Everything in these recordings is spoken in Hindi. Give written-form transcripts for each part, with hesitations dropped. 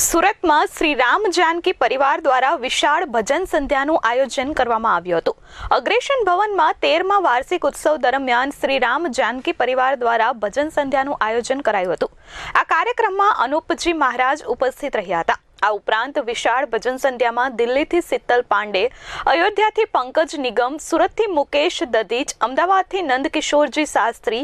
સુરતમાં શ્રી રામ જાનકી પરિવાર દ્વારા વિશાળ ભજન સંધ્યાનું આયોજન કરવામાં આવ્યું હતું। અગ્રેશન ભવનમાં 13મા વાર્ષિક ઉત્સવ દરમિયાન શ્રી રામ જાનકી પરિવાર દ્વારા ભજન સંધ્યાનું આયોજન કરાયું હતું। આ કાર્યક્રમમાં અનુપજી મહારાજ ઉપસ્થિત રહ્યા હતા। આ ઉપરાંત વિશાળ ભજન સંધ્યામાં દિલ્હીથી શીતલ પાંડે, અયોધ્યાથી પંકજ નિગમ, સુરતથી મુકેશ દધીચ, અમદાવાદથી નંદકિશોરજી શાસ્ત્રી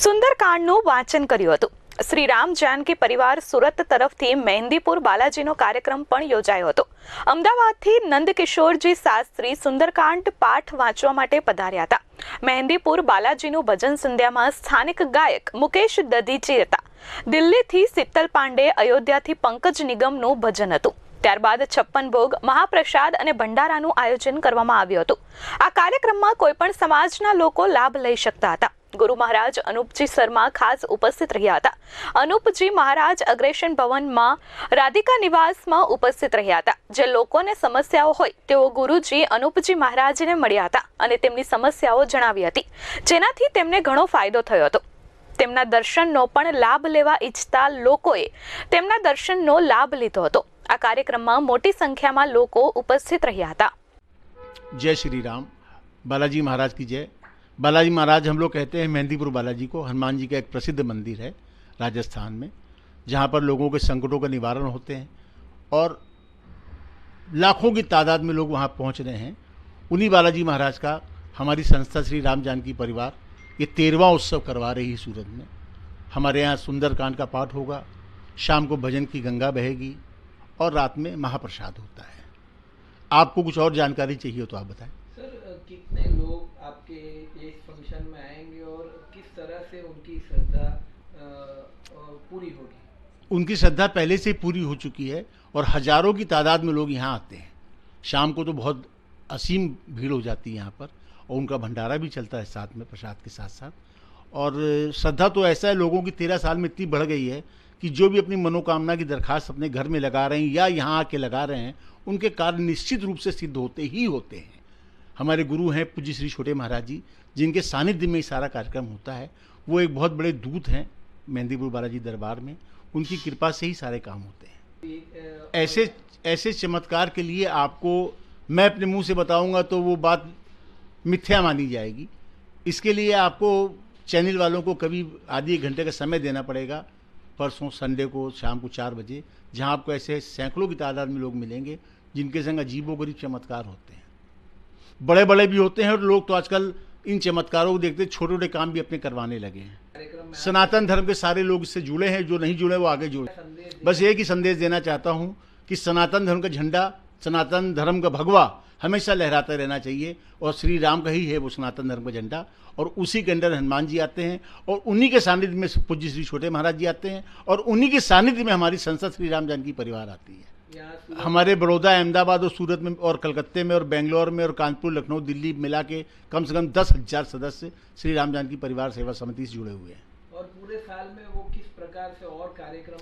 સુંદરકાંડનું વાંચન કર્યું હતું। श्री राम जानकी परिवार सूरत तरफथी मेहंदीपुर बालाजीनो कार्यक्रम पण योजायो हतो। अमदावादथी नंदकिशोरजी शास्त्री सुंदरकांड पाठ वांचवा माटे पधार्या हता। मेहंदीपुर बालाजीनु भजन संध्यामां स्थानिक गायक मुकेश दधीची हता। दिल्हीथी शीतल पांडे, अयोध्याथी पंकज निगमनुं भजन हतुं। त्यारबाद 56 भोग, महाप्रसाद अने भंडारानुं आयोजन करवामां आव्युं हतुं। आ कार्यक्रममां कोईपण समाजना लोको लाभ लई शकता हता। गुरु महाराज अनूपजी शर्मा खास उपस्थित रह्या हता। अनूपजी महाराज अग्रेशन भवन में राधिका निवास में उपस्थित रह्या हता। जे लोकोने समस्याओ होय तेओ गुरुजी अनूपजी महाराज ने मळ्या हता अने तेमनी समस्याओ जणावी हती, जेनाथी तेमने घणो फायदो थयो हतो। तेमना दर्शननो पण लाभ लेवा इच्छता लोकोए तेमना दर्शननो लाभ लीधो हतो। आ कार्यक्रममां मोटी संख्यामां लोको उपस्थित रह्या हता। जय श्री राम। बालाजी महाराज की जय। बालाजी महाराज हम लोग कहते हैं मेहंदीपुर बालाजी को। हनुमान जी का एक प्रसिद्ध मंदिर है राजस्थान में, जहाँ पर लोगों के संकटों का निवारण होते हैं और लाखों की तादाद में लोग वहाँ पहुँच रहे हैं। उन्हीं बालाजी महाराज का हमारी संस्था श्री राम जानकी परिवार ये 13वां उत्सव करवा रही है सूरत में। हमारे यहाँ सुंदरकांड का पाठ होगा, शाम को भजन की गंगा बहेगी और रात में महाप्रसाद होता है। आपको कुछ और जानकारी चाहिए हो तो आप बताएं। सर, कितने लोग आपके इस फंक्शन में आएंगे और किस तरह से उनकी श्रद्धा पूरी होगी? उनकी श्रद्धा पहले से पूरी हो चुकी है और हजारों की तादाद में लोग यहाँ आते हैं। शाम को तो बहुत असीम भीड़ हो जाती है यहाँ पर, और उनका भंडारा भी चलता है साथ में, प्रसाद के साथ साथ। और श्रद्धा तो ऐसा है, लोगों की 13 साल में इतनी बढ़ गई है कि जो भी अपनी मनोकामना की दरखास्त अपने घर में लगा रहे हैं या यहाँ आके लगा रहे हैं, उनके कार्य निश्चित रूप से सिद्ध होते ही होते हैं। हमारे गुरु हैं पूज्य श्री छोटे महाराज जी, जिनके सानिध्य में सारा कार्यक्रम होता है। वो एक बहुत बड़े दूत हैं मेहंदीपुर बालाजी दरबार में, उनकी कृपा से ही सारे काम होते हैं। ऐसे चमत्कार के लिए आपको मैं अपने मुंह से बताऊंगा तो वो बात मिथ्या मानी जाएगी। इसके लिए आपको चैनल वालों को कभी आधी 1 घंटे का समय देना पड़ेगा। परसों संडे को शाम को 4 बजे, जहां आपको ऐसे सैकड़ों की तादाद में लोग मिलेंगे जिनके संग अजीबोगरीब चमत्कार होते हैं। बड़े बड़े भी होते हैं और लोग तो आजकल इन चमत्कारों को देखते छोटे छोटे काम भी अपने करवाने लगे हैं। सनातन धर्म के सारे लोग इससे जुड़े हैं, जो नहीं जुड़े वो आगे जुड़े। बस एक ही संदेश देना चाहता हूँ कि सनातन धर्म का झंडा, सनातन धर्म का भगवा हमेशा लहराता रहना चाहिए, और श्री राम का ही है वो सनातन धर्म का झंडा। और उसी के अंदर हनुमान जी आते हैं और उन्हीं के सानिध्य में पूज्य श्री छोटे महाराज जी आते हैं, और उन्हीं के सानिध्य में हमारी संस्था श्री राम जानकी परिवार आती है। हमारे बड़ौदा, अहमदाबाद और सूरत में और कलकत्ते में और बेंगलोर में और कानपुर, लखनऊ, दिल्ली मिला के कम से कम 10,000 सदस्य श्री राम जानकी परिवार सेवा समिति से जुड़े हुए हैं। और पूरे साल में वो किस प्रकार से और कार्यक्रम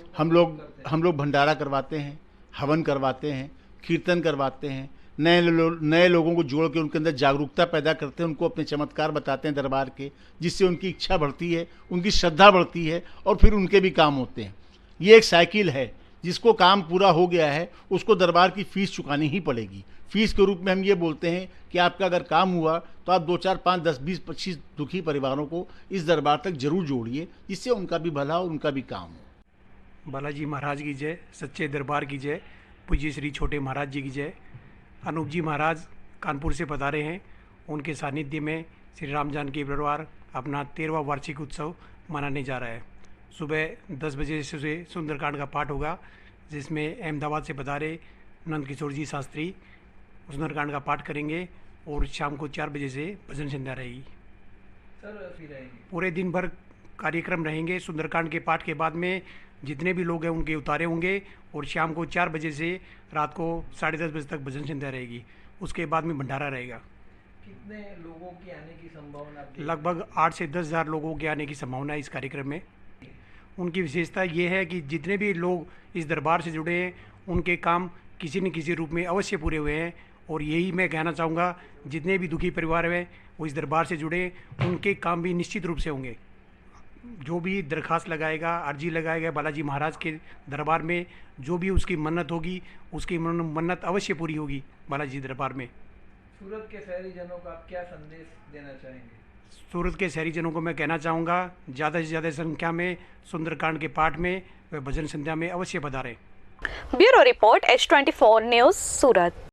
हम लोग भंडारा करवाते हैं, हवन करवाते हैं, कीर्तन करवाते हैं, नए लोगों को जोड़ के उनके अंदर जागरूकता पैदा करते हैं, उनको अपने चमत्कार बताते हैं दरबार के, जिससे उनकी इच्छा बढ़ती है, उनकी श्रद्धा बढ़ती है और फिर उनके भी काम होते हैं। ये एक साइकिल है, जिसको काम पूरा हो गया है उसको दरबार की फीस चुकानी ही पड़ेगी। फीस के रूप में हम ये बोलते हैं कि आपका अगर काम हुआ तो आप 2, 4, 5, 10, 20, 25 दुखी परिवारों को इस दरबार तक जरूर जोड़िए, जिससे उनका भी भला हो, उनका भी काम हो। बालाजी महाराज की जय, सच्चे दरबार की जय, पूज्य श्री छोटे महाराज जी की जय। अनूप जी महाराज कानपुर से पधारे हैं। उनके सानिध्य में श्री राम जानकी परिवार अपना 13वां वार्षिक उत्सव मनाने जा रहा है। सुबह 10 बजे से सुंदरकांड का पाठ होगा, जिसमें अहमदाबाद से पधारे नंदकिशोर जी शास्त्री सुंदरकांड का पाठ करेंगे, और शाम को 4 बजे से भजन संध्या रहेगी। पूरे दिन भर कार्यक्रम रहेंगे। सुंदरकांड के पाठ के बाद में जितने भी लोग हैं उनके उतारे होंगे, और शाम को 4 बजे से रात को 10:30 बजे तक भजन संध्या रहेगी। उसके बाद में भंडारा रहेगा। कितने लोगों की आने की संभावना? लगभग 8 से 10 हज़ार लोगों के आने की संभावना है इस कार्यक्रम में। उनकी विशेषता ये है कि जितने भी लोग इस दरबार से जुड़े हैं उनके काम किसी न किसी रूप में अवश्य पूरे हुए हैं। और यही मैं कहना चाहूँगा, जितने भी दुखी परिवार हैं वो इस दरबार से जुड़े, उनके काम भी निश्चित रूप से होंगे। जो भी दरखास्त लगाएगा, अर्जी लगाएगा बालाजी महाराज के दरबार में, जो भी उसकी मन्नत होगी उसकी मन्नत अवश्य पूरी होगी बालाजी दरबार में। सूरत के शहरी जनों को आप क्या संदेश देना चाहेंगे? सूरत के शहरी जनों को मैं कहना चाहूँगा ज़्यादा से ज़्यादा संख्या में सुंदरकांड के पाठ में व भजन संध्या में अवश्य पधारें। ब्यूरो रिपोर्ट H24 न्यूज़ सूरत।